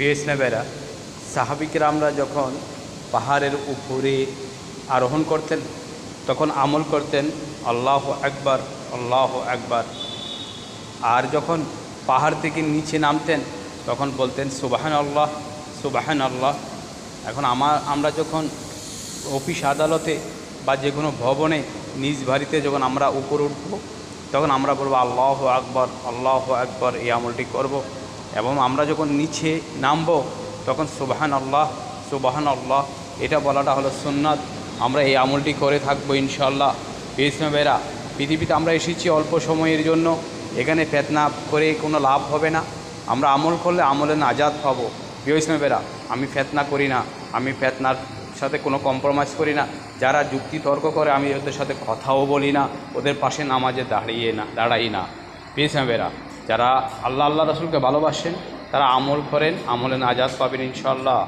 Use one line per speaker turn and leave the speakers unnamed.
প্রিয় ইসলামেরা, সাহাবিকেরামরা যখন পাহাড়ের উপরে আরোহণ করতেন তখন আমল করতেন আল্লাহু আকবার, আল্লাহু আকবার। আর যখন পাহাড় থেকে নিচে নামতেন তখন বলতেন সুবহানাল্লাহ, সুবহানাল্লাহ। এখন আমরা যখন অফিস আদালতে বা যে কোনো ভবনে নিজ বাড়িতে যখন আমরা উপরে উঠব তখন আমরা বলবো আল্লাহু আকবার, আল্লাহু আকবার, এই আমলটি করব। এবং আমরা যখন নিচে নামব তখন সুবহানাল্লাহ, সুবহানাল্লাহ, এটা বলাটা হলো সুন্নাত। আমরা এই আমলটি করে থাকবো ইনশাআল্লাহ। ইসলামেরা, পৃথিবীতে আমরা এসেছি অল্প সময়ের জন্য, এখানে ফিতনা করে কোনো লাভ হবে না। আমরা আমল করলে আমলে নাজাত পাবো। প্রিয় ইসলামেরা, আমি ফিতনা করি না, আমি ফিতনার সাথে কোনো কম্প্রোমাইজ করি না। যারা যুক্তি তর্ক করে আমি ওদের সাথে কথাও বলি না, ওদের পাশে নামাজে দাঁড়াই না। প্রিয় ইসলামেরা, যারা আল্লাহ রাসূলকে ভালোবাসেন তারা আমল করেন, আমলে নাজাত পাবেন ইনশাআল্লাহ।